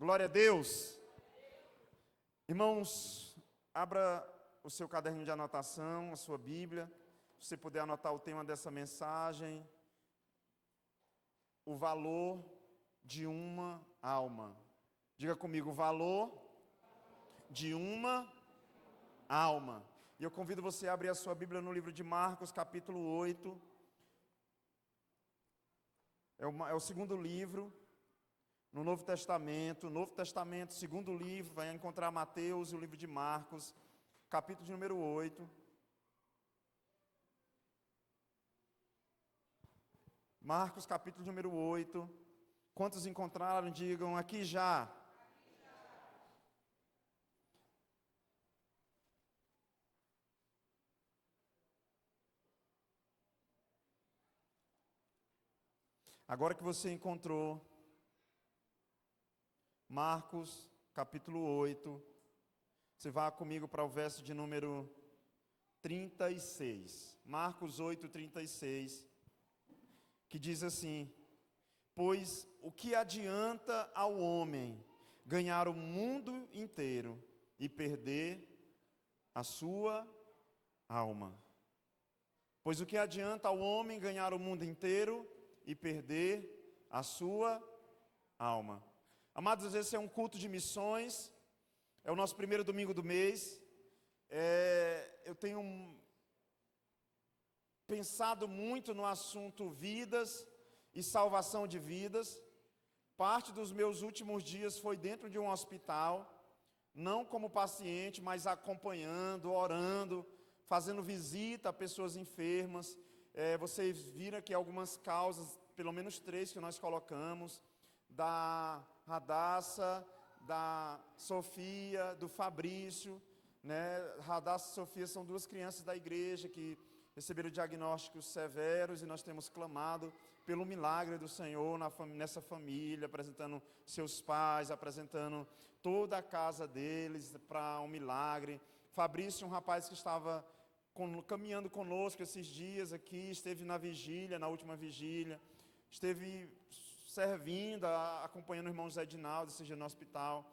Glória a Deus. Irmãos, abra o seu caderninho de anotação, a sua Bíblia. Se você puder anotar o tema dessa mensagem, o valor de uma alma. Diga comigo, o valor de uma alma. E eu convido você a abrir a sua Bíblia no livro de Marcos, capítulo 8. É o segundo livro no Novo Testamento. Segundo livro, vai encontrar Mateus e o livro de Marcos, capítulo de número 8. Marcos, capítulo de número 8. Quantos encontraram, digam, aqui já. Agora que você encontrou Marcos, capítulo 8, você vai comigo para o verso de número 36. Marcos 8, 36, que diz assim: pois o que adianta ao homem ganhar o mundo inteiro e perder a sua alma? Pois o que adianta ao homem ganhar o mundo inteiro e perder a sua alma? Amados, esse é um culto de missões, é o nosso primeiro domingo do mês. Eu tenho pensado muito no assunto vidas e salvação de vidas. Parte dos meus últimos dias foi dentro de um hospital, não como paciente, mas acompanhando, orando, fazendo visita a pessoas enfermas. Vocês viram aqui algumas causas, pelo menos 3 que nós colocamos, da Radassa, da Sofia, do Fabrício, né? Radassa e Sofia são 2 crianças da igreja que receberam diagnósticos severos, e nós temos clamado pelo milagre do Senhor nessa família, apresentando seus pais, apresentando toda a casa deles para um milagre. Fabrício, um rapaz que estava caminhando conosco esses dias aqui, esteve na vigília, na última vigília, esteve servindo, acompanhando o irmão Zé Dinaldo, esse dia no hospital.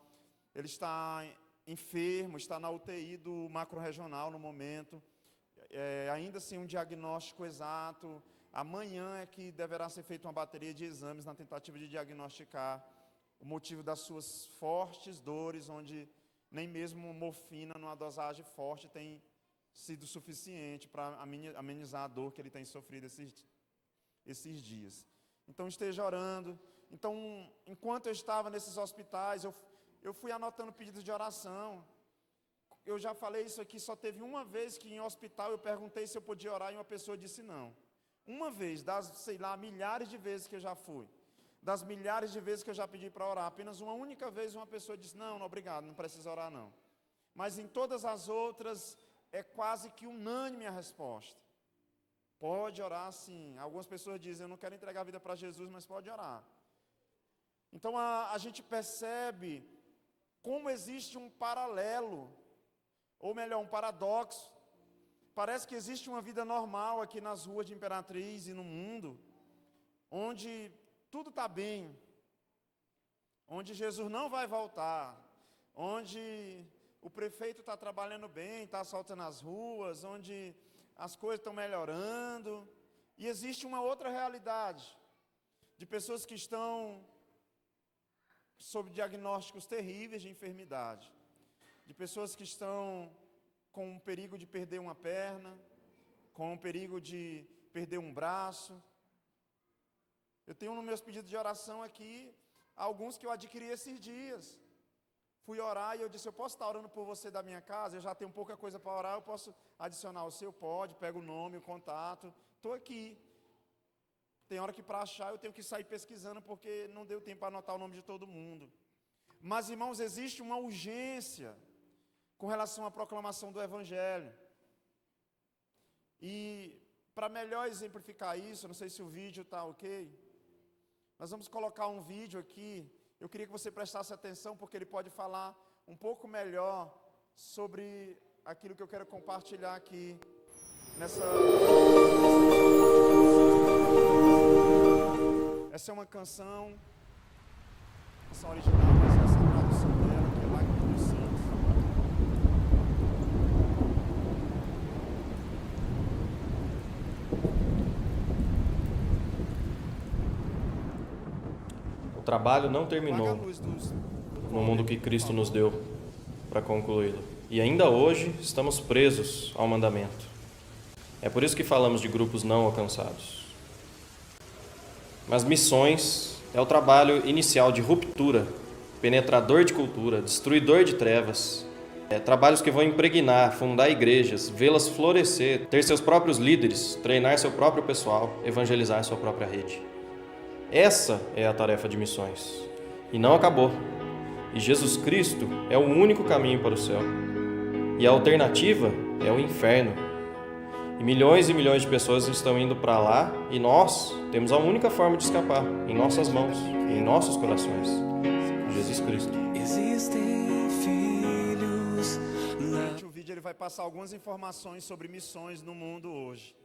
Ele está enfermo, está na UTI do macro-regional no momento, ainda sem um diagnóstico exato. Amanhã é que deverá ser feita uma bateria de exames na tentativa de diagnosticar o motivo das suas fortes dores, onde nem mesmo morfina numa dosagem forte tem sido suficiente para amenizar a dor que ele tem sofrido esses dias. Então esteja orando. Então, enquanto eu estava nesses hospitais, eu fui anotando pedidos de oração. Eu já falei isso aqui, só teve uma vez que em hospital eu perguntei se eu podia orar e uma pessoa disse não. Uma vez, das, milhares de vezes que eu já fui. Das milhares de vezes que eu já pedi para orar, apenas uma única vez uma pessoa disse, não, obrigado, não precisa orar não. Mas em todas as outras, é quase que unânime a resposta. Pode orar sim. Algumas pessoas dizem, eu não quero entregar a vida para Jesus, mas pode orar. Então a gente percebe como existe um paralelo, ou melhor, um paradoxo. Parece que existe uma vida normal aqui nas ruas de Imperatriz e no mundo, onde tudo está bem, onde Jesus não vai voltar, onde o prefeito está trabalhando bem, está asfaltando as ruas, onde as coisas estão melhorando. E existe uma outra realidade, de pessoas que estão sob diagnósticos terríveis de enfermidade, de pessoas que estão com o perigo de perder uma perna, com o perigo de perder um braço. Eu tenho nos meus pedidos de oração aqui, alguns que eu adquiri esses dias. Fui orar e eu disse, eu posso estar orando por você da minha casa? Eu já tenho pouca coisa para orar, eu posso adicionar o seu? Pode, pega o nome, o contato, estou aqui. Tem hora que para achar eu tenho que sair pesquisando, porque não deu tempo para anotar o nome de todo mundo. Mas, irmãos, existe uma urgência com relação à proclamação do Evangelho. E, para melhor exemplificar isso, não sei se o vídeo está ok, nós vamos colocar um vídeo aqui. Eu queria que você prestasse atenção, porque ele pode falar um pouco melhor sobre aquilo que eu quero compartilhar aqui essa é uma canção original, mas essa trabalho não Apaga a terminou luz do no mundo que Cristo nos deu para concluí-lo. E ainda hoje estamos presos ao mandamento. É por isso que falamos de grupos não alcançados. Mas missões é o trabalho inicial de ruptura, penetrador de cultura, destruidor de trevas. Trabalhos que vão impregnar, fundar igrejas, vê-las florescer, ter seus próprios líderes, treinar seu próprio pessoal, evangelizar sua própria rede. Essa é a tarefa de missões. E não acabou. E Jesus Cristo é o único caminho para o céu. E a alternativa é o inferno. E milhões de pessoas estão indo para lá e nós temos a única forma de escapar, em nossas mãos, em nossos corações. Jesus Cristo. Existem filhos na... O vídeo ele vai passar algumas informações sobre missões no mundo hoje.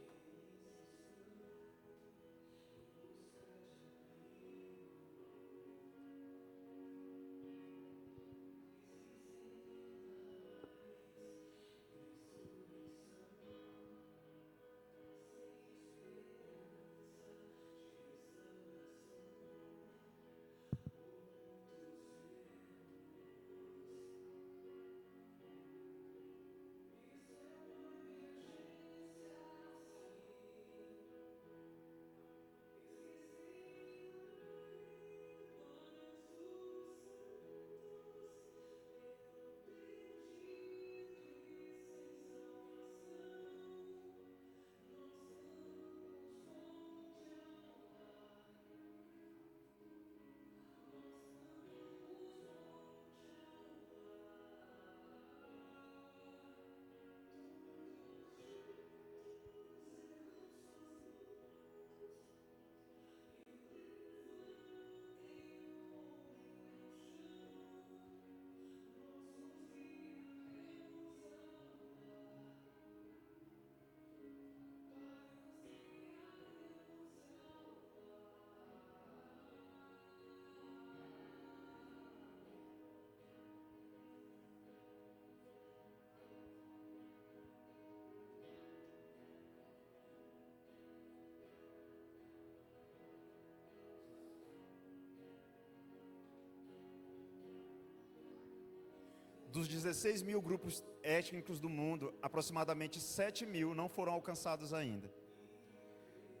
Dos 16 mil grupos étnicos do mundo, aproximadamente 7 mil não foram alcançados ainda.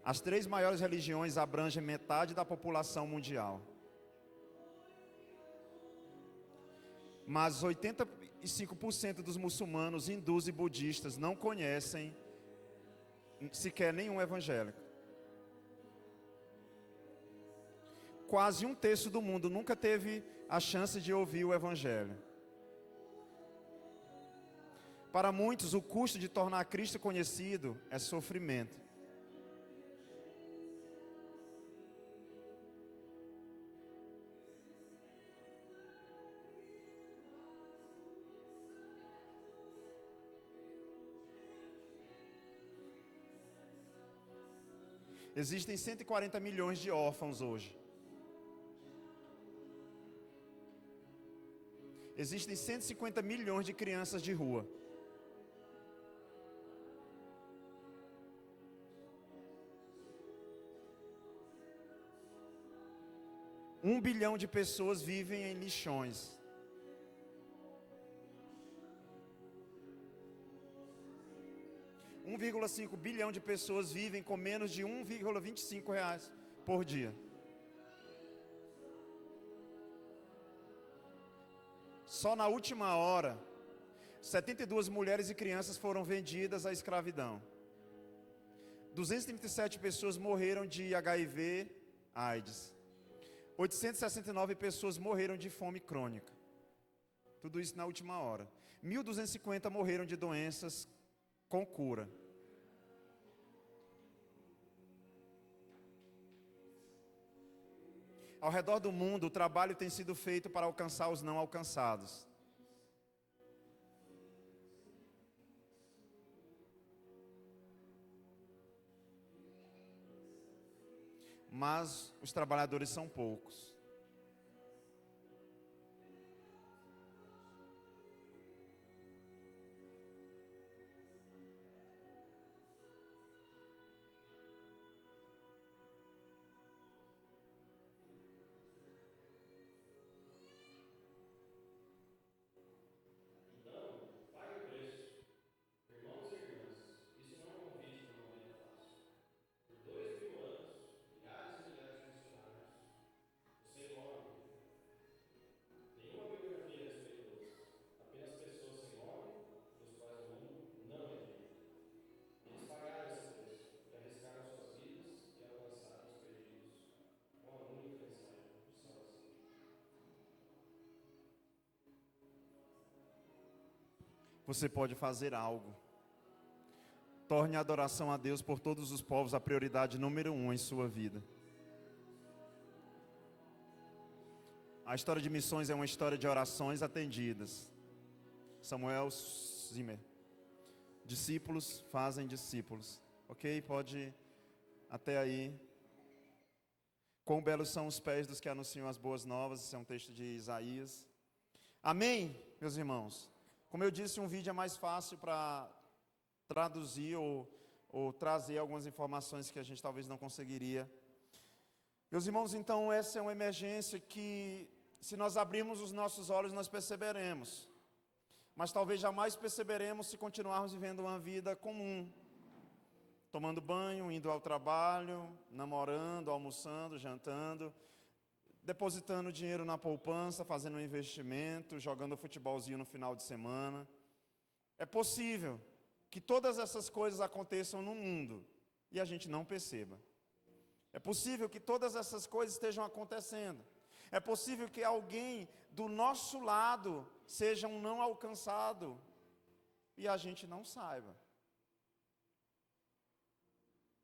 As 3 maiores religiões abrangem metade da população mundial. Mas 85% dos muçulmanos, hindus e budistas não conhecem sequer nenhum evangélico. Quase 1/3 do mundo nunca teve a chance de ouvir o evangelho. Para muitos, o custo de tornar Cristo conhecido é sofrimento. Existem 140 milhões de órfãos hoje. Existem 150 milhões de crianças de rua. Um bilhão de pessoas vivem em lixões. 1,5 bilhão de pessoas vivem com menos de R$1,25 por dia. Só na última hora, 72 mulheres e crianças foram vendidas à escravidão. 237 pessoas morreram de HIV, AIDS. 869 pessoas morreram de fome crônica. Tudo isso na última hora. 1.250 morreram de doenças com cura. Ao redor do mundo, o trabalho tem sido feito para alcançar os não alcançados. Mas os trabalhadores são poucos. você pode fazer algo. Torne a adoração a Deus por todos os povos a prioridade número 1 em sua vida. A história de missões é uma história de orações atendidas. Samuel Zimmer. Discípulos fazem discípulos. Ok? Pode ir até aí. Quão belos são os pés dos que anunciam as boas novas. Esse é um texto de Isaías. Amém, meus irmãos? Como eu disse, um vídeo é mais fácil para traduzir ou trazer algumas informações que a gente talvez não conseguiria. Meus irmãos, então essa é uma emergência que, se nós abrirmos os nossos olhos, nós perceberemos. Mas talvez jamais perceberemos se continuarmos vivendo uma vida comum. Tomando banho, indo ao trabalho, namorando, almoçando, jantando, depositando dinheiro na poupança, fazendo um investimento, jogando futebolzinho no final de semana. É possível que todas essas coisas aconteçam no mundo e a gente não perceba. É possível que todas essas coisas estejam acontecendo. É possível que alguém do nosso lado seja um não alcançado e a gente não saiba.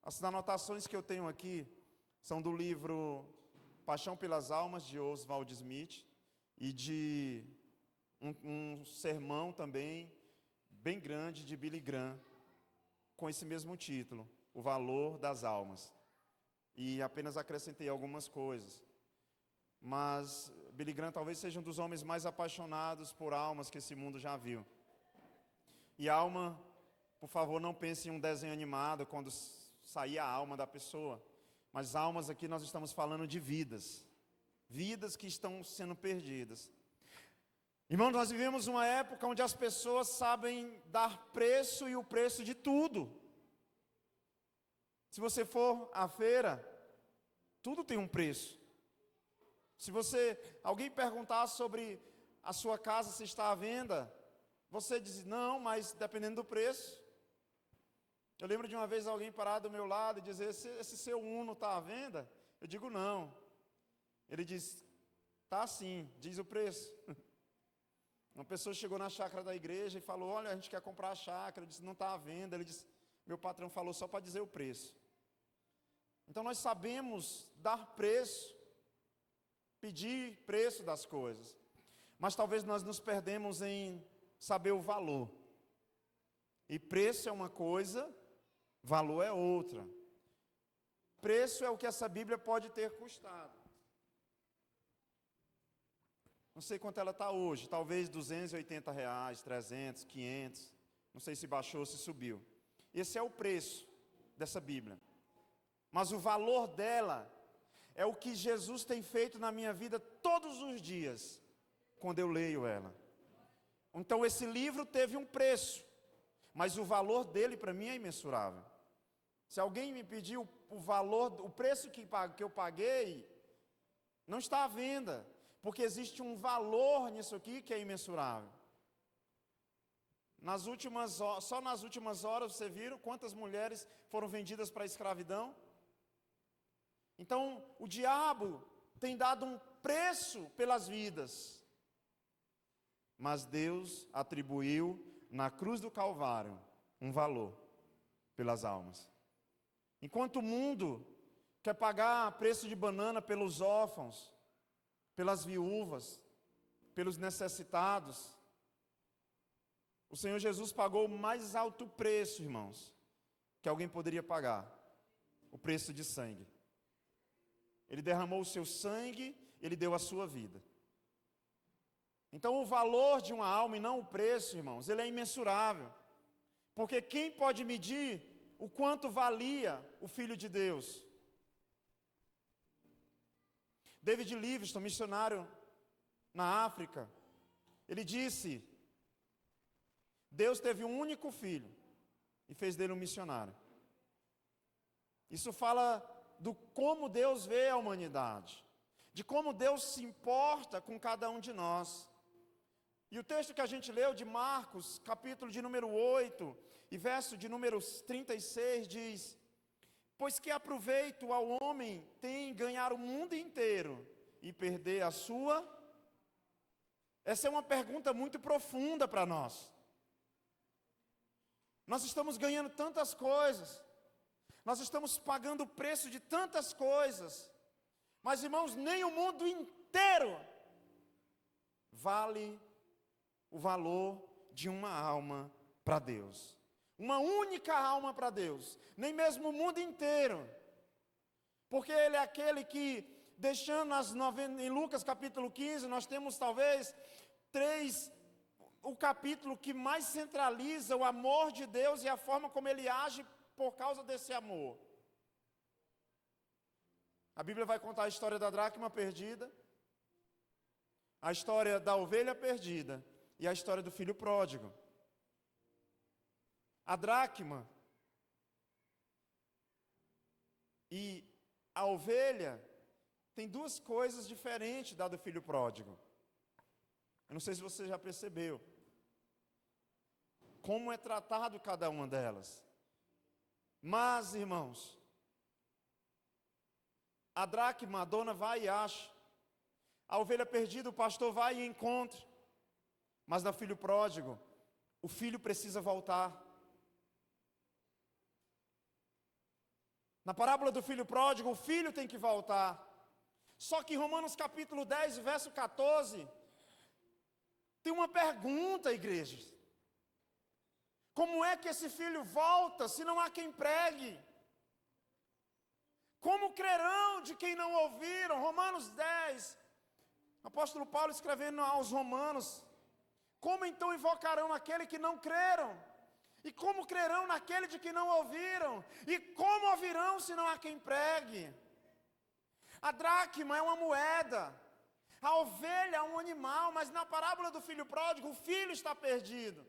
As anotações que eu tenho aqui são do livro Paixão pelas Almas, de Oswald Smith, e de um sermão também bem grande de Billy Graham, com esse mesmo título, O Valor das Almas. E apenas acrescentei algumas coisas. Mas Billy Graham talvez seja um dos homens mais apaixonados por almas que esse mundo já viu. E alma, por favor, não pense em um desenho animado quando sair a alma da pessoa. Mas almas aqui nós estamos falando de vidas. Vidas que estão sendo perdidas. Irmãos, nós vivemos uma época onde as pessoas sabem dar preço e o preço de tudo. Se você for à feira, tudo tem um preço. Se alguém perguntar sobre a sua casa se está à venda, você diz, não, mas dependendo do preço. Eu lembro de uma vez alguém parar do meu lado e dizer, esse seu Uno está à venda? Eu digo, não. Ele diz, tá sim, diz o preço. Uma pessoa chegou na chácara da igreja e falou, olha, a gente quer comprar a chácara. Eu disse, não está à venda. Ele disse, meu patrão falou só para dizer o preço. Então nós sabemos dar preço, pedir preço das coisas. Mas talvez nós nos perdemos em saber o valor. E preço é uma coisa, valor é outra. Preço é o que essa Bíblia pode ter custado. Não sei quanto ela está hoje, talvez R$280, 300, 500. Não sei se baixou ou se subiu. Esse é o preço dessa Bíblia. Mas o valor dela é o que Jesus tem feito na minha vida todos os dias, quando eu leio ela. Então esse livro teve um preço, mas o valor dele para mim é imensurável. Se alguém me pedir o valor, o preço que eu paguei, não está à venda, porque existe um valor nisso aqui que é imensurável. Só nas últimas horas, você viram quantas mulheres foram vendidas para a escravidão? Então, o diabo tem dado um preço pelas vidas. Mas Deus atribuiu na cruz do Calvário um valor pelas almas. Enquanto o mundo quer pagar preço de banana pelos órfãos, pelas viúvas, pelos necessitados, o Senhor Jesus pagou o mais alto preço, irmãos, que alguém poderia pagar, o preço de sangue. Ele derramou o seu sangue, ele deu a sua vida. Então o valor de uma alma e não o preço, irmãos, ele é imensurável. Porque quem pode medir o quanto valia o Filho de Deus? David Livingstone, missionário na África, ele disse, Deus teve um único filho e fez dele um missionário. Isso fala do como Deus vê a humanidade, de como Deus se importa com cada um de nós. E o texto que a gente leu de Marcos, capítulo de número 8, e verso de número 36, diz, pois que aproveito ao homem tem ganhar o mundo inteiro e perder a sua? Essa é uma pergunta muito profunda para nós. Nós estamos ganhando tantas coisas, nós estamos pagando o preço de tantas coisas, mas irmãos, nem o mundo inteiro vale o valor de uma alma para Deus. Uma única alma para Deus, nem mesmo o mundo inteiro, porque Ele é aquele que, deixando em Lucas capítulo 15, nós temos talvez o capítulo que mais centraliza o amor de Deus e a forma como Ele age por causa desse amor. A Bíblia vai contar a história da dracma perdida, a história da ovelha perdida e a história do filho pródigo. A dracma e a ovelha tem duas coisas diferentes da do filho pródigo. Eu não sei se você já percebeu como é tratado cada uma delas. Mas, irmãos, a dracma, a dona vai e acha. A ovelha perdida, o pastor vai e encontra. Mas no filho pródigo, o filho precisa voltar. Na parábola do filho pródigo, o filho tem que voltar. Só que em Romanos capítulo 10, verso 14, tem uma pergunta, igreja. Como é que esse filho volta se não há quem pregue? Como crerão de quem não ouviram? Romanos 10, apóstolo Paulo escrevendo aos romanos. Como então invocarão aquele que não creram? E como crerão naquele de que não ouviram? E como ouvirão se não há quem pregue? A dracma é uma moeda, a ovelha é um animal, mas na parábola do filho pródigo, o filho está perdido.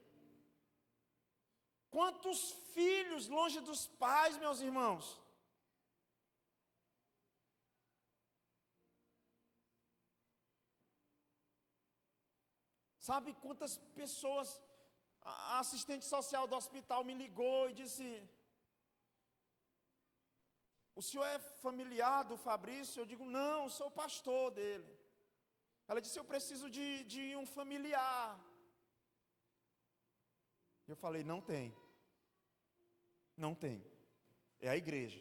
Quantos filhos longe dos pais, meus irmãos? Sabe quantas pessoas, a assistente social do hospital me ligou e disse: o senhor é familiar do Fabrício? Eu digo: não, sou pastor dele. Ela disse: eu preciso de um familiar. Eu falei: não tem. Não tem. É a igreja.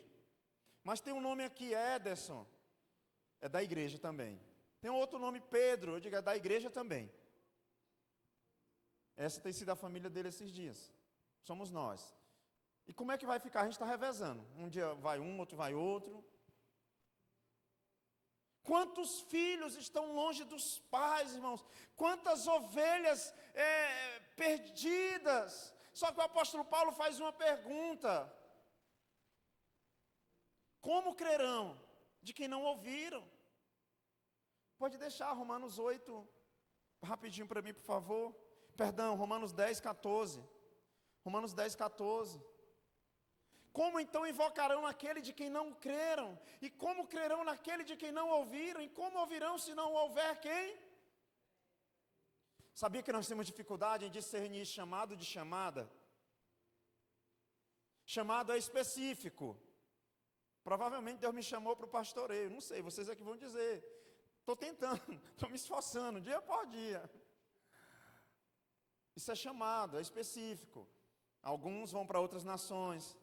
Mas tem um nome aqui, Ederson. É da igreja também. Tem um outro nome, Pedro. Eu digo: é da igreja também. Essa tem sido a família dele esses dias. Somos nós. E como é que vai ficar? A gente está revezando. Um dia vai um, outro vai outro. Quantos filhos estão longe dos pais, irmãos? Quantas ovelhas perdidas? Só que o apóstolo Paulo faz uma pergunta: como crerão de quem não ouviram? Pode deixar Romanos 8 rapidinho para mim, por favor. Perdão, Romanos 10, 14. Romanos 10, 14. Como então invocarão aquele de quem não creram? E como crerão naquele de quem não ouviram? E como ouvirão se não houver quem? Sabia que nós temos dificuldade em discernir chamado de chamada? Chamado é específico. Provavelmente Deus me chamou para o pastoreio. Não sei, vocês é que vão dizer. Estou tentando, estou me esforçando, dia após dia. Isso é chamado, é específico. Alguns vão para outras nações.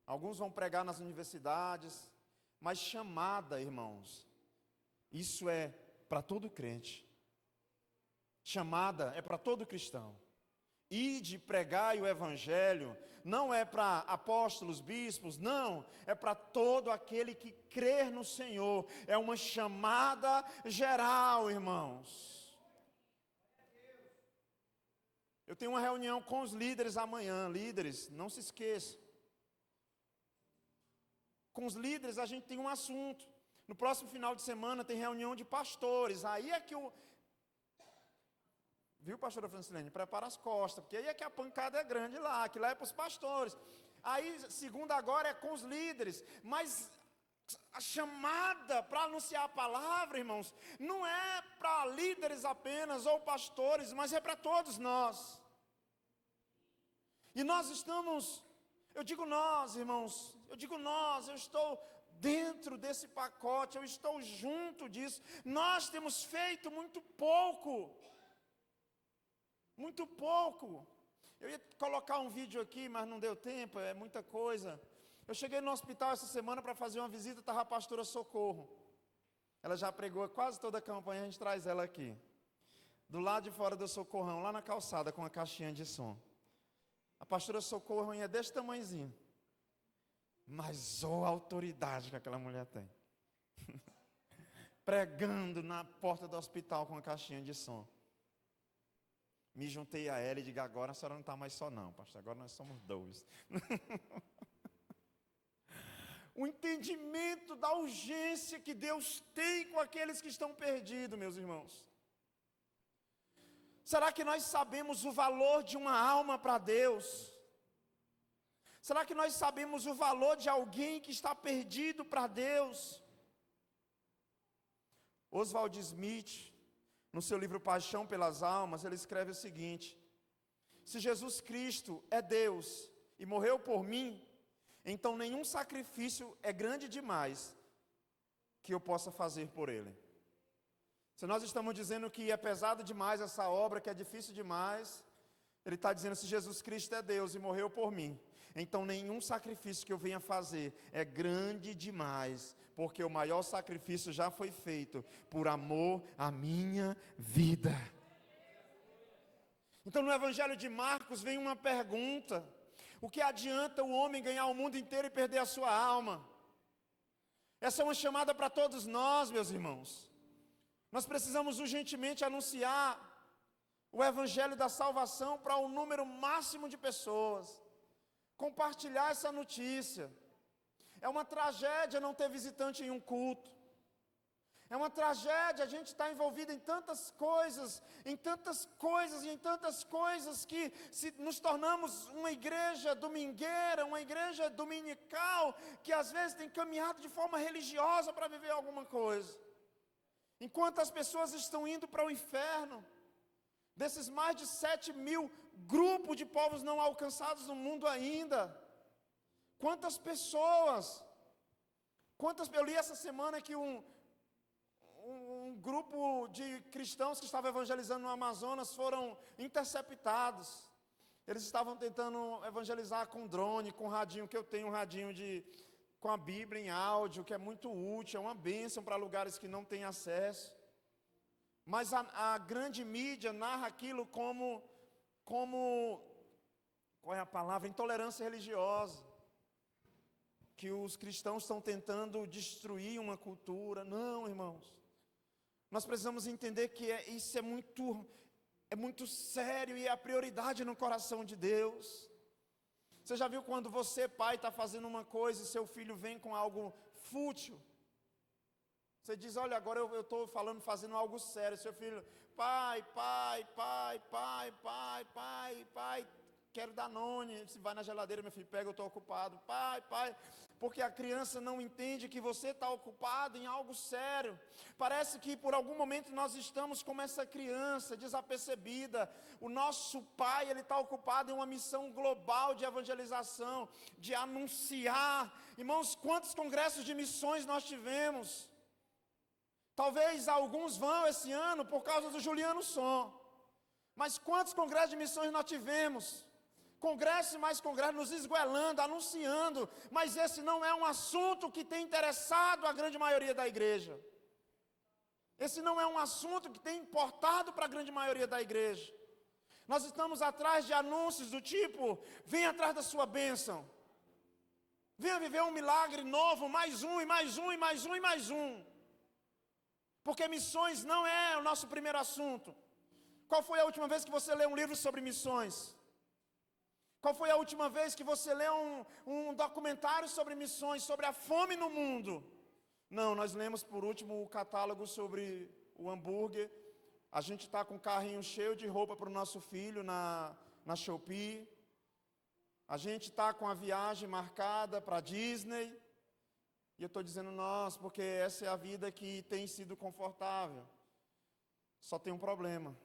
Alguns vão pregar nas universidades. Mas chamada, irmãos, isso é para todo crente. Chamada é para todo cristão. Ide, pregai o evangelho, não é para apóstolos, bispos, não, é para todo aquele que crer no Senhor. É uma chamada geral, irmãos. Eu tenho uma reunião com os líderes amanhã. Líderes, não se esqueçam. Com os líderes a gente tem um assunto. No próximo final de semana tem reunião de pastores. Aí é que viu, pastora Francilene? Prepara as costas, porque aí é que a pancada é grande lá, que lá é para os pastores. Aí, segunda agora é com os líderes. Mas a chamada para anunciar a palavra, irmãos, não é para líderes apenas ou pastores, mas é para todos nós. E nós estamos, eu digo nós, irmãos, eu estou dentro desse pacote, eu estou junto disso. Nós temos feito muito pouco. Muito pouco. Eu ia colocar um vídeo aqui, mas não deu tempo, é muita coisa. Eu cheguei no hospital essa semana para fazer uma visita, estava a pastora Socorro. Ela já pregou quase toda a campanha, a gente traz ela aqui. Do lado de fora do Socorrão, lá na calçada, com a caixinha de som. A pastora Socorro é desse tamanhozinho. Mas a autoridade que aquela mulher tem. Pregando na porta do hospital com a caixinha de som. Me juntei a ela e digo, agora a senhora não está mais só não, pastor, agora nós somos dois. O entendimento da urgência que Deus tem com aqueles que estão perdidos, meus irmãos. Será que nós sabemos o valor de uma alma para Deus? Será que nós sabemos o valor de alguém que está perdido para Deus? Oswald Smith, no seu livro Paixão pelas Almas, ele escreve o seguinte: se Jesus Cristo é Deus e morreu por mim, então nenhum sacrifício é grande demais que eu possa fazer por Ele. Se nós estamos dizendo que é pesado demais essa obra, que é difícil demais, ele está dizendo, se Jesus Cristo é Deus e morreu por mim, então nenhum sacrifício que eu venha fazer é grande demais, porque o maior sacrifício já foi feito por amor à minha vida. Então no Evangelho de Marcos vem uma pergunta: o que adianta o homem ganhar o mundo inteiro e perder a sua alma? Essa é uma chamada para todos nós, meus irmãos. Nós precisamos urgentemente anunciar o Evangelho da salvação para um número máximo de pessoas. Compartilhar essa notícia. É uma tragédia não ter visitante em um culto. É uma tragédia a gente estar envolvido em tantas coisas que se nos tornamos uma igreja domingueira, uma igreja dominical, que às vezes tem caminhado de forma religiosa para viver alguma coisa. Enquanto as pessoas estão indo para o inferno, desses mais de 7.000 grupos de povos não alcançados no mundo ainda, quantas pessoas, eu li essa semana que um grupo de cristãos que estava evangelizando no Amazonas foram interceptados. Eles estavam tentando evangelizar com drone, com radinho, que eu tenho um radinho com a Bíblia em áudio, que é muito útil, é uma bênção para lugares que não têm acesso. Mas a grande mídia narra aquilo como, qual é a palavra? Intolerância religiosa. Que os cristãos estão tentando destruir uma cultura. Não, irmãos. Nós precisamos entender que isso é muito sério e é a prioridade no coração de Deus. Você já viu quando você, pai, está fazendo uma coisa e seu filho vem com algo fútil? Você diz, olha, agora eu estou fazendo algo sério. Seu filho, pai, quero Danone. Você vai na geladeira, meu filho, pega, eu estou ocupado. Pai, porque a criança não entende que você está ocupado em algo sério. Parece que por algum momento nós estamos como essa criança desapercebida. O nosso pai, ele está ocupado em uma missão global de evangelização, de anunciar. Irmãos, quantos congressos de missões nós tivemos? Talvez alguns vão esse ano por causa do Juliano Som. Mas quantos congressos de missões nós tivemos? Congresso e mais congresso, nos esgoelando, anunciando. Mas esse não é um assunto que tem interessado a grande maioria da igreja. Esse não é um assunto que tem importado para a grande maioria da igreja. Nós estamos atrás de anúncios do tipo, vem atrás da sua bênção. Venha viver um milagre novo, mais um, e mais um, e mais um, e mais um. Porque missões não é o nosso primeiro assunto. Qual foi a última vez que você leu um livro sobre missões? Qual foi a última vez que você leu um documentário sobre missões, sobre a fome no mundo? Não, nós lemos por último o catálogo sobre o hambúrguer. A gente está com um carrinho cheio de roupa para o nosso filho na Shopee. A gente está com a viagem marcada para a Disney. E eu estou dizendo nós, porque essa é a vida que tem sido confortável. Só tem um problema.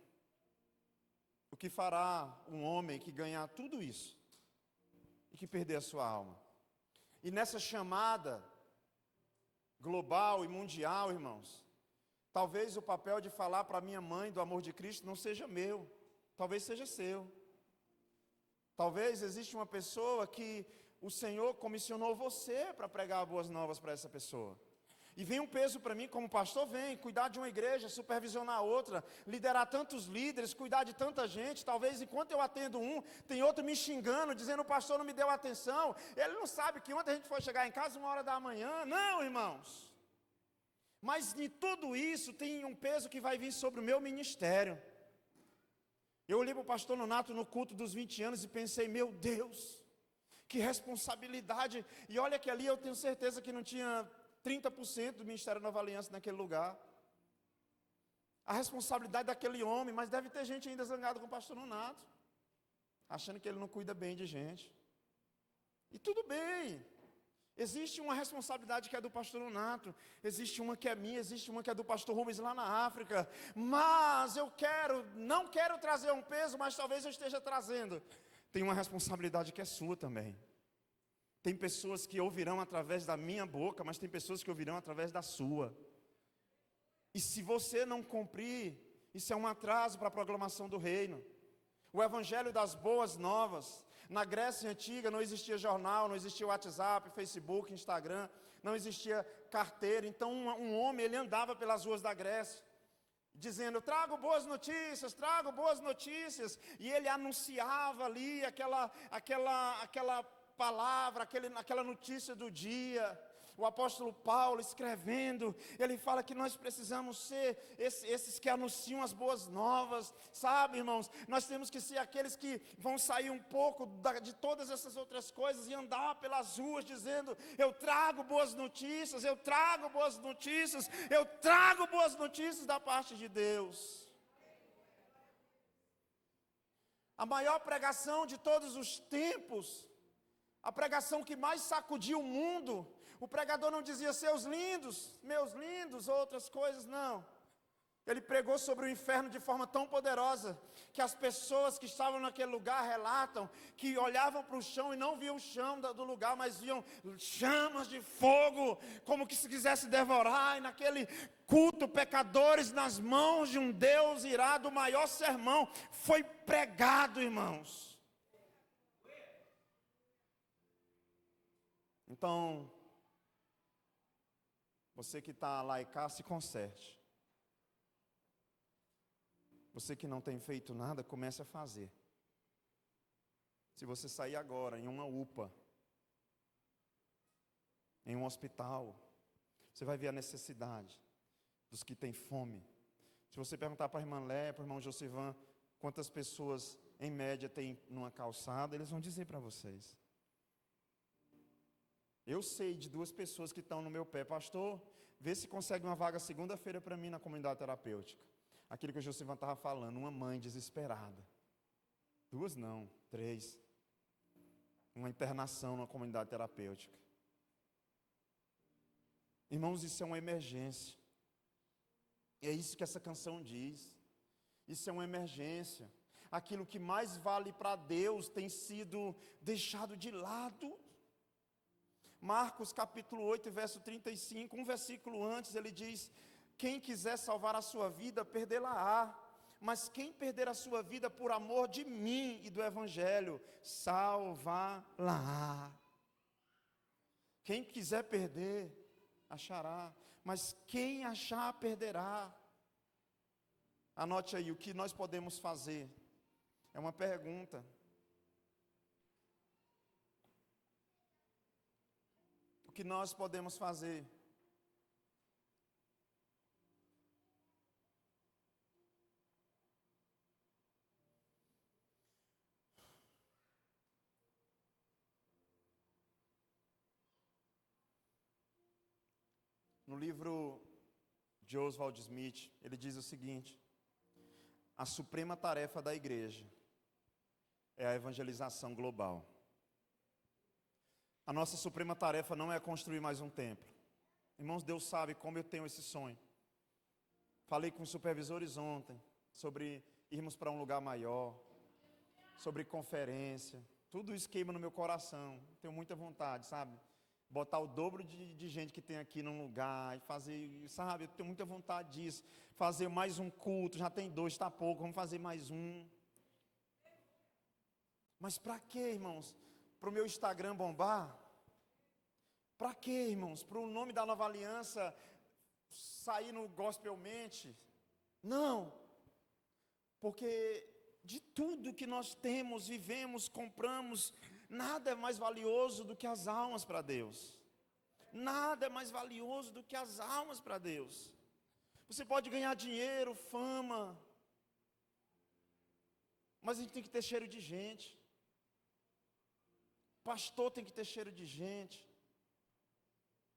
O que fará um homem que ganhar tudo isso e que perder a sua alma? E nessa chamada global e mundial, irmãos, talvez o papel de falar para minha mãe do amor de Cristo não seja meu, talvez seja seu. Talvez exista uma pessoa que o Senhor comissionou você para pregar boas novas para essa pessoa. E vem um peso para mim como pastor, vem cuidar de uma igreja, supervisionar a outra, liderar tantos líderes, cuidar de tanta gente. Talvez enquanto eu atendo um, tem outro me xingando, dizendo: o pastor não me deu atenção. Ele não sabe que ontem a gente foi chegar em casa 1h da manhã. Não, irmãos. Mas em tudo isso tem um peso que vai vir sobre o meu ministério. Eu olhei para o pastor Nonato no culto dos 20 anos e pensei: meu Deus, que responsabilidade. E olha que ali eu tenho certeza que não tinha 30% do Ministério Nova Aliança naquele lugar. A responsabilidade daquele homem, mas deve ter gente ainda zangada com o pastor Nonato, achando que ele não cuida bem de gente. E tudo bem. Existe uma responsabilidade que é do pastor Nonato, existe uma que é minha, existe uma que é do pastor Rubens lá na África. Mas eu não quero trazer um peso, mas talvez eu esteja trazendo. Tem uma responsabilidade que é sua também. Tem pessoas que ouvirão através da minha boca, mas tem pessoas que ouvirão através da sua. E se você não cumprir, isso é um atraso para a proclamação do reino. O evangelho das boas novas. Na Grécia Antiga não existia jornal, não existia WhatsApp, Facebook, Instagram, não existia carteira. Então um homem, ele andava pelas ruas da Grécia, dizendo: trago boas notícias, trago boas notícias. E ele anunciava ali aquela palavra, aquela notícia do dia. O apóstolo Paulo escrevendo, ele fala que nós precisamos ser esses que anunciam as boas novas, sabe, irmãos? Nós temos que ser aqueles que vão sair um pouco de todas essas outras coisas e andar pelas ruas dizendo: eu trago boas notícias, eu trago boas notícias, eu trago boas notícias da parte de Deus. A maior pregação de todos os tempos, a pregação que mais sacudiu o mundo, o pregador não dizia: seus lindos, meus lindos, outras coisas, não. Ele pregou sobre o inferno de forma tão poderosa, que as pessoas que estavam naquele lugar relatam que olhavam para o chão e não viam o chão do lugar, mas viam chamas de fogo, como que se quisesse devorar. E naquele culto, pecadores nas mãos de um Deus irado, o maior sermão foi pregado, irmãos. Então, você que está lá e cá, se conserte. Você que não tem feito nada, comece a fazer. Se você sair agora em uma UPA, em um hospital, você vai ver a necessidade dos que têm fome. Se você perguntar para a irmã Lé, para o irmão Josivan, quantas pessoas em média tem numa calçada, eles vão dizer para vocês. Eu sei de 2 pessoas que estão no meu pé: pastor, vê se consegue uma vaga segunda-feira para mim na comunidade terapêutica. Aquilo que o Josivan estava falando, uma mãe desesperada. 2 não, 3. Uma internação na comunidade terapêutica. Irmãos, isso é uma emergência. É isso que essa canção diz. Isso é uma emergência. Aquilo que mais vale para Deus tem sido deixado de lado. Marcos capítulo 8, verso 35, um versículo antes, ele diz: quem quiser salvar a sua vida, perdê-la-á. Mas quem perder a sua vida por amor de mim e do evangelho, salvá-la-á. Quem quiser perder, achará. Mas quem achar, perderá. Anote aí, o que nós podemos fazer? É uma pergunta. O que nós podemos fazer? No livro de Oswald Smith, ele diz o seguinte: a suprema tarefa da igreja é a evangelização global. A nossa suprema tarefa não é construir mais um templo. Irmãos, Deus sabe como eu tenho esse sonho. Falei com os supervisores ontem sobre irmos para um lugar maior, sobre conferência. Tudo isso queima no meu coração. Tenho muita vontade, sabe? Botar o dobro de gente que tem aqui num lugar e fazer, sabe? Eu tenho muita vontade disso. Fazer mais um culto, já tem 2, está pouco, vamos fazer mais um. Mas para quê, irmãos? Para o meu Instagram bombar? Para quê, irmãos? Para o nome da Nova Aliança sair no Gospelmente? Não. Porque de tudo que nós temos, vivemos, compramos, nada é mais valioso do que as almas para Deus. Nada é mais valioso do que as almas para Deus. Você pode ganhar dinheiro, fama, mas a gente tem que ter cheiro de gente. Pastor tem que ter cheiro de gente.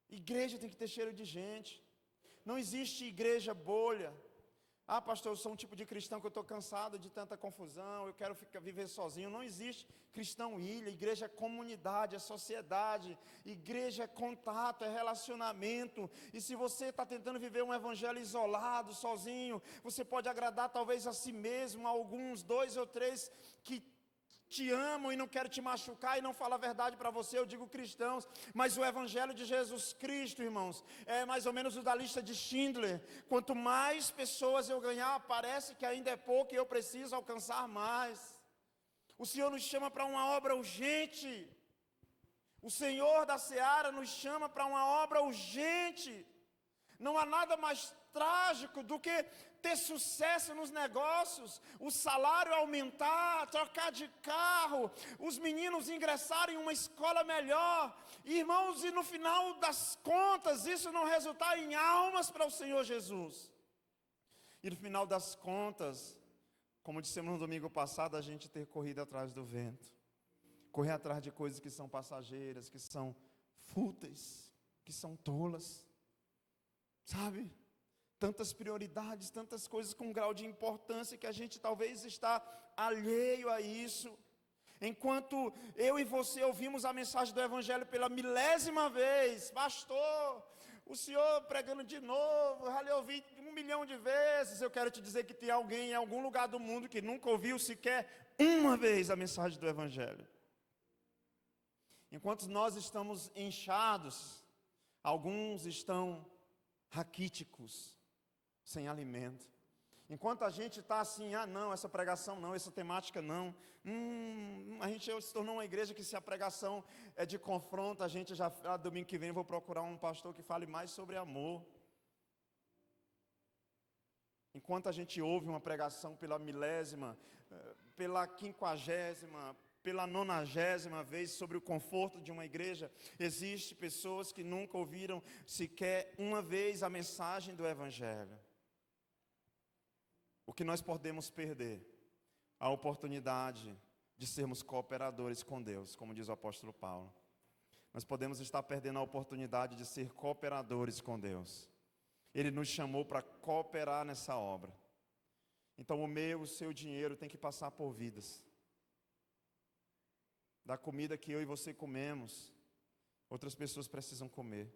Igreja tem que ter cheiro de gente. Não existe igreja bolha. Ah, pastor, eu sou um tipo de cristão que eu estou cansado de tanta confusão, eu quero viver sozinho. Não existe cristão ilha. Igreja é comunidade, é sociedade. Igreja é contato, é relacionamento. E se você está tentando viver um evangelho isolado, sozinho, você pode agradar talvez a si mesmo, a alguns, 2 ou 3 que te amam e não quero te machucar e não falar a verdade para você, eu digo cristãos, mas o evangelho de Jesus Cristo, irmãos, é mais ou menos o da lista de Schindler. Quanto mais pessoas eu ganhar, parece que ainda é pouco e eu preciso alcançar mais. O Senhor nos chama para uma obra urgente. O Senhor da Seara nos chama para uma obra urgente. Não há nada mais trágico do que ter sucesso nos negócios, o salário aumentar, trocar de carro, os meninos ingressarem em uma escola melhor, irmãos, e no final das contas, isso não resultar em almas para o Senhor Jesus. E no final das contas, como dissemos no domingo passado, a gente ter corrido atrás do vento, correr atrás de coisas que são passageiras, que são fúteis, que são tolas, sabe? Tantas prioridades, tantas coisas com um grau de importância que a gente talvez está alheio a isso. Enquanto eu e você ouvimos a mensagem do Evangelho pela 1000ª vez, pastor, o senhor pregando de novo, já lhe ouvi 1 milhão de vezes. Eu quero te dizer que tem alguém em algum lugar do mundo que nunca ouviu sequer uma vez a mensagem do Evangelho. Enquanto nós estamos inchados, alguns estão raquíticos, sem alimento. Enquanto a gente está assim, ah não, essa pregação não, essa temática não, a gente se tornou uma igreja que se a pregação é de confronto, a gente já, domingo que vem eu vou procurar um pastor que fale mais sobre amor. Enquanto a gente ouve uma pregação pela 1000ª, pela 50ª, pela 90ª vez sobre o conforto de uma igreja, existem pessoas que nunca ouviram sequer uma vez a mensagem do Evangelho. O que nós podemos perder? A oportunidade de sermos cooperadores com Deus, como diz o apóstolo Paulo. Nós podemos estar perdendo a oportunidade de ser cooperadores com Deus. Ele nos chamou para cooperar nessa obra. Então o seu dinheiro tem que passar por vidas. Da comida que eu e você comemos, outras pessoas precisam comer.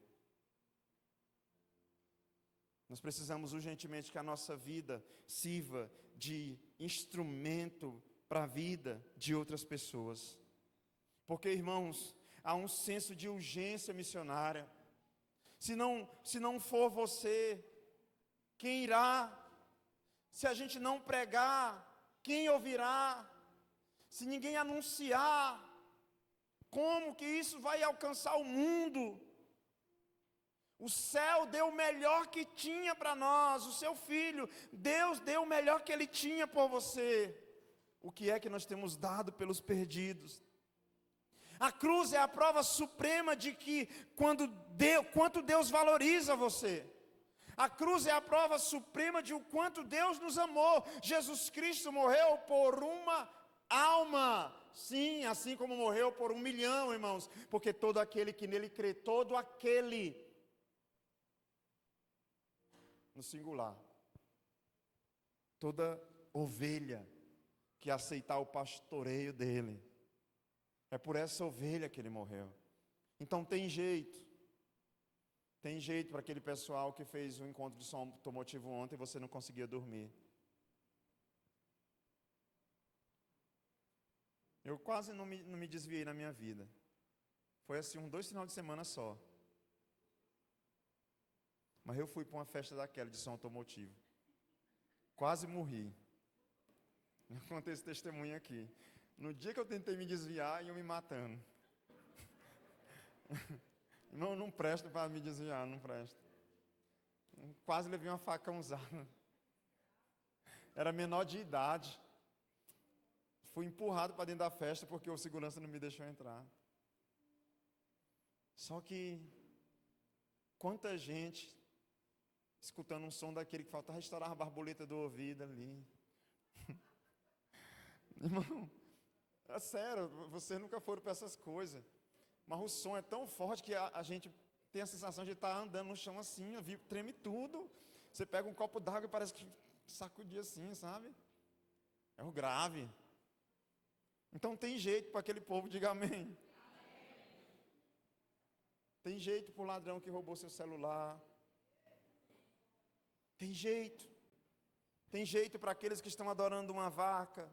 Nós precisamos urgentemente que a nossa vida sirva de instrumento para a vida de outras pessoas. Porque, irmãos, há um senso de urgência missionária. Se não for você, quem irá? Se a gente não pregar, quem ouvirá? Se ninguém anunciar, como que isso vai alcançar o mundo? O céu deu o melhor que tinha para nós, o seu filho, Deus deu o melhor que Ele tinha por você. O que é que nós temos dado pelos perdidos? A cruz é a prova suprema de que quanto Deus valoriza você. A cruz é a prova suprema de o quanto Deus nos amou. Jesus Cristo morreu por uma alma. Sim, assim como morreu por 1 milhão, irmãos. Porque todo aquele que nele crê, todo aquele, no singular, toda ovelha que aceitar o pastoreio dele, é por essa ovelha que ele morreu. Então tem jeito para aquele pessoal que fez um encontro de som automotivo ontem e você não conseguia dormir. Eu quase não me desviei na minha vida. Foi assim 2 finais de semana só. Mas eu fui para uma festa daquela de som automotivo. Quase morri. Eu contei esse testemunho aqui. No dia que eu tentei me desviar, iam me matando. Não presto para me desviar, não presto. Quase levei uma facãozada. Era menor de idade. Fui empurrado para dentro da festa porque o segurança não me deixou entrar. Só que, quanta gente escutando um som daquele que falta restaurar a borboleta do ouvido ali. Irmão, é sério, vocês nunca foram para essas coisas. Mas o som é tão forte que a gente tem a sensação de estar andando no chão assim, treme tudo. Você pega um copo d'água e parece que sacudir assim, sabe? É o grave. Então tem jeito para aquele povo, diga amém. Tem jeito para o ladrão que roubou seu celular. Tem jeito. Tem jeito para aqueles que estão adorando uma vaca,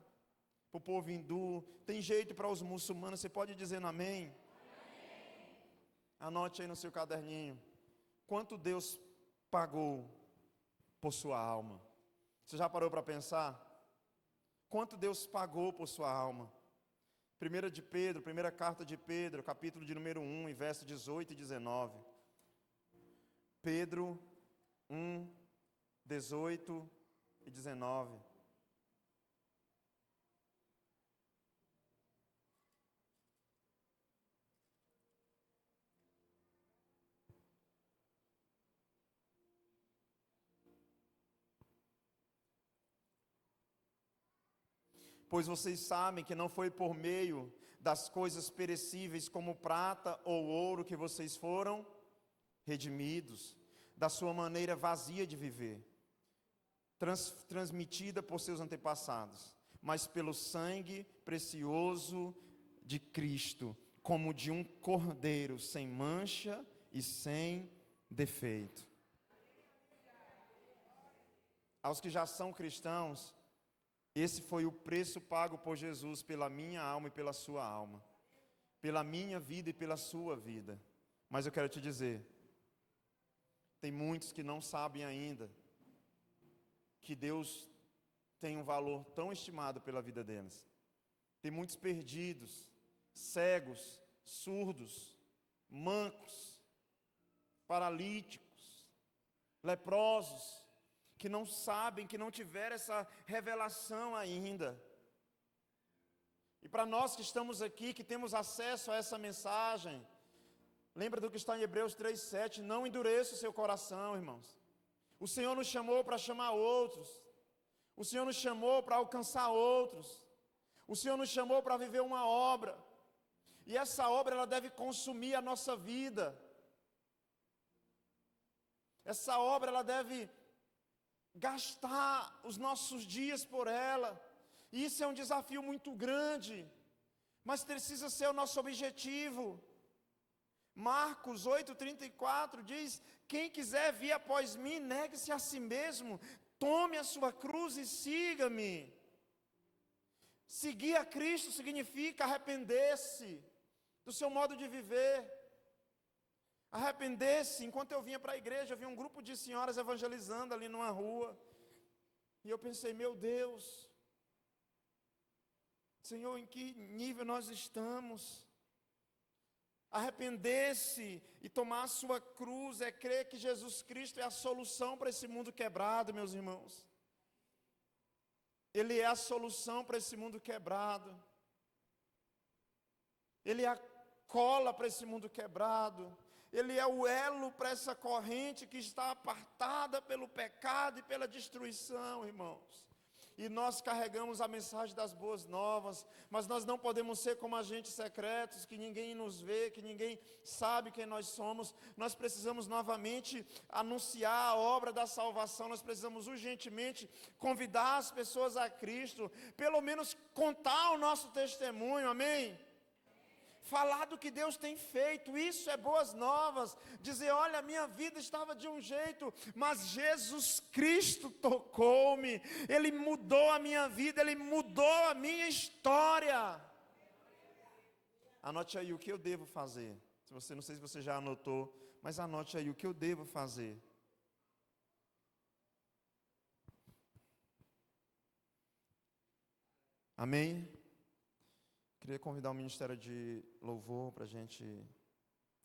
para o povo hindu. Tem jeito para os muçulmanos. Você pode dizer no amém? Anote aí no seu caderninho. Quanto Deus pagou por sua alma? Você já parou para pensar? Quanto Deus pagou por sua alma? Primeira carta de Pedro, capítulo de número 1, e verso 18 e 19. Pedro 1, 18 e 19. Pois vocês sabem que não foi por meio das coisas perecíveis como prata ou ouro que vocês foram redimidos, da sua maneira vazia de viver, transmitida por seus antepassados, mas pelo sangue precioso de Cristo, como de um cordeiro sem mancha e sem defeito. Aos que já são cristãos, esse foi o preço pago por Jesus pela minha alma e pela sua alma, pela minha vida e pela sua vida. Mas eu quero te dizer, tem muitos que não sabem ainda que Deus tem um valor tão estimado pela vida deles. Tem muitos perdidos, cegos, surdos, mancos, paralíticos, leprosos, que não sabem, que não tiveram essa revelação ainda. E para nós que estamos aqui, que temos acesso a essa mensagem, lembra do que está em Hebreus 3,7, não endureça o seu coração, irmãos. O Senhor nos chamou para chamar outros. O Senhor nos chamou para alcançar outros. O Senhor nos chamou para viver uma obra. E essa obra, ela deve consumir a nossa vida. Essa obra, ela deve gastar os nossos dias por ela. E isso é um desafio muito grande, mas precisa ser o nosso objetivo. Marcos 8,34 diz: quem quiser vir após mim, negue-se a si mesmo, tome a sua cruz e siga-me. Seguir a Cristo significa arrepender-se do seu modo de viver. Arrepender-se. Enquanto eu vinha para a igreja, eu vi um grupo de senhoras evangelizando ali numa rua. E eu pensei, meu Deus, Senhor, em que nível nós estamos? Arrepender-se e tomar a sua cruz é crer que Jesus Cristo é a solução para esse mundo quebrado, meus irmãos. Ele é a solução para esse mundo quebrado. Ele é a cola para esse mundo quebrado. Ele é o elo para essa corrente que está apartada pelo pecado e pela destruição, irmãos. E nós carregamos a mensagem das boas novas, mas nós não podemos ser como agentes secretos, que ninguém nos vê, que ninguém sabe quem nós somos. Nós precisamos novamente anunciar a obra da salvação, nós precisamos urgentemente convidar as pessoas a Cristo, pelo menos contar o nosso testemunho, amém? Falar do que Deus tem feito, isso é boas novas. Dizer, olha, a minha vida estava de um jeito, mas Jesus Cristo tocou-me, Ele mudou a minha vida, Ele mudou a minha história. Anote aí o que eu devo fazer. Não sei se você já anotou, mas anote aí o que eu devo fazer. Amém? Queria convidar o Ministério de Louvor para a gente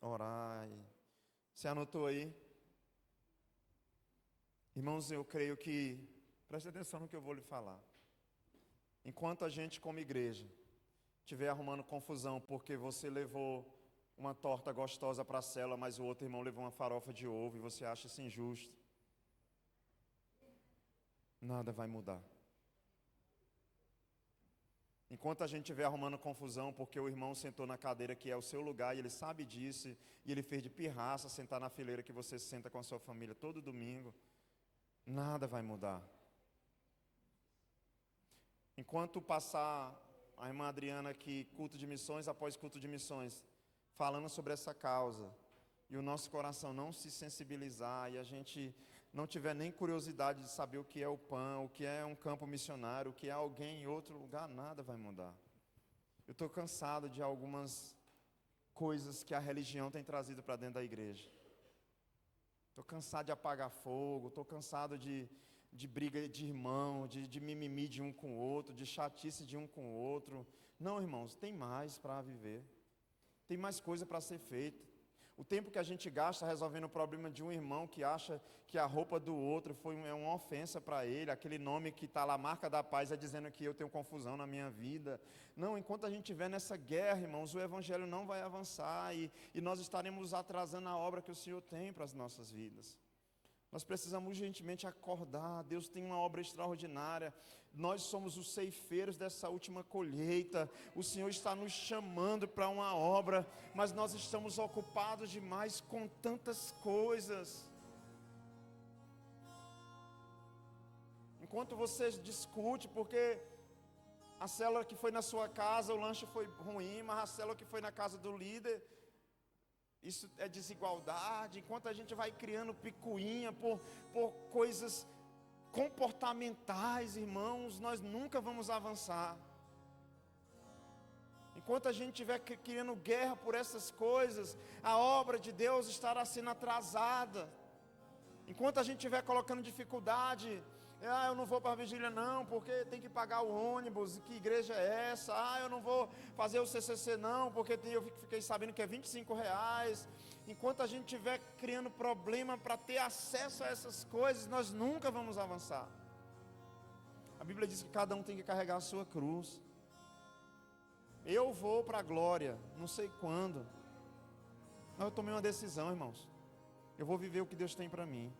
orar. Você anotou aí? Irmãos, eu creio que, preste atenção no que eu vou lhe falar. Enquanto a gente, como igreja, estiver arrumando confusão porque você levou uma torta gostosa para a célula, mas o outro irmão levou uma farofa de ovo e você acha isso injusto, nada vai mudar. Enquanto a gente estiver arrumando confusão porque o irmão sentou na cadeira que é o seu lugar e ele sabe disso, e ele fez de pirraça sentar na fileira que você senta com a sua família todo domingo, nada vai mudar. Enquanto passar a irmã Adriana aqui, culto de missões após culto de missões, falando sobre essa causa, e o nosso coração não se sensibilizar, e a gente não tiver nem curiosidade de saber o que é o PAN, o que é um campo missionário, o que é alguém em outro lugar, nada vai mudar. Eu estou cansado de algumas coisas que a religião tem trazido para dentro da igreja. Estou cansado de apagar fogo, estou cansado de briga de irmão, de mimimi de um com o outro, de chatice de um com o outro. Não, irmãos, tem mais para viver. Tem mais coisa para ser feita. O tempo que a gente gasta resolvendo o problema de um irmão que acha que a roupa do outro é uma ofensa para ele, aquele nome que está lá, marca da paz, é dizendo que eu tenho confusão na minha vida. Não, enquanto a gente estiver nessa guerra, irmãos, o Evangelho não vai avançar e nós estaremos atrasando a obra que o Senhor tem para as nossas vidas. Nós precisamos urgentemente acordar. Deus tem uma obra extraordinária. Nós somos os ceifeiros dessa última colheita. O Senhor está nos chamando para uma obra, mas nós estamos ocupados demais com tantas coisas. Enquanto você discute, porque a célula que foi na sua casa, o lanche foi ruim, mas a célula que foi na casa do líder, isso é desigualdade. Enquanto a gente vai criando picuinha por coisas comportamentais, irmãos, nós nunca vamos avançar. Enquanto a gente estiver criando guerra por essas coisas, a obra de Deus estará sendo atrasada. Enquanto a gente estiver colocando dificuldade, eu não vou para a vigília não, porque tem que pagar o ônibus, que igreja é essa? Eu não vou fazer o CCC não, porque eu fiquei sabendo que é R$25. Enquanto a gente estiver criando problema para ter acesso a essas coisas, nós nunca vamos avançar. A Bíblia diz que cada um tem que carregar a sua cruz. Eu vou para a glória, não sei quando, mas eu tomei uma decisão, irmãos. Eu vou viver o que Deus tem para mim.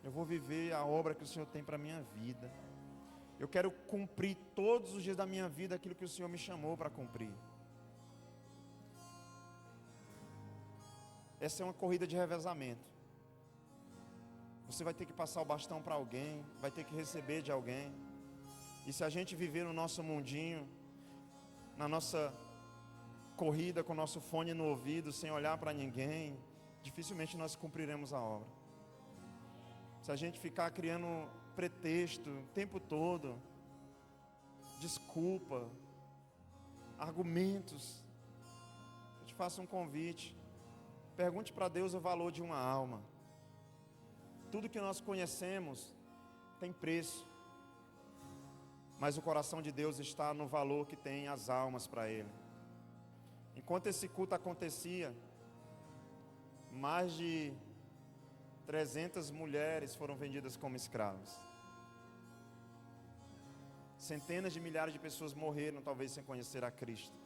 Eu vou viver a obra que o Senhor tem para a minha vida. Eu quero cumprir todos os dias da minha vida aquilo que o Senhor me chamou para cumprir. Essa é uma corrida de revezamento. Você vai ter que passar o bastão para alguém, vai ter que receber de alguém. E se a gente viver no nosso mundinho, na nossa corrida com o nosso fone no ouvido, sem olhar para ninguém, dificilmente nós cumpriremos a obra. Se a gente ficar criando pretexto o tempo todo, desculpa, argumentos, eu te faço um convite. Pergunte para Deus o valor de uma alma. Tudo que nós conhecemos tem preço, mas o coração de Deus está no valor que tem as almas para Ele. Enquanto esse culto acontecia, mais de 300 mulheres foram vendidas como escravas. Centenas de milhares de pessoas morreram, talvez sem conhecer a Cristo.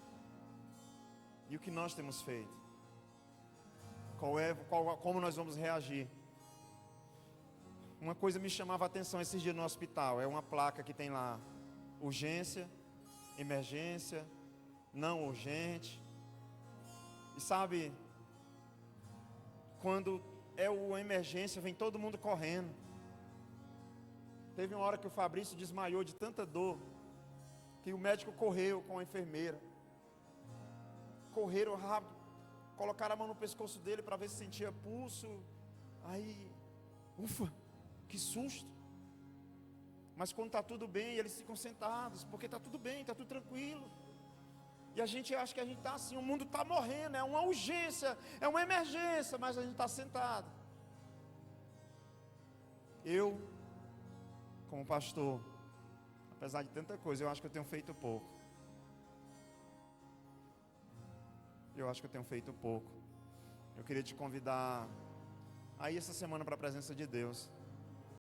E o que nós temos feito? Como nós vamos reagir? Uma coisa me chamava a atenção esses dias no hospital. É uma placa que tem lá: urgência, emergência, não urgente. E sabe, quando é uma emergência, vem todo mundo correndo. Teve uma hora que o Fabrício desmaiou de tanta dor, que o médico correu com a enfermeira. Correram rápido, colocaram a mão no pescoço dele para ver se sentia pulso. Aí, ufa, que susto. Mas quando está tudo bem, eles ficam sentados, porque está tudo bem, está tudo tranquilo. E a gente acha que a gente está assim, o mundo está morrendo, é uma urgência, é uma emergência, mas a gente está sentado. Eu, como pastor, apesar de tanta coisa, eu acho que eu tenho feito pouco. Eu acho que eu tenho feito pouco. Eu queria te convidar a ir essa semana para a presença de Deus.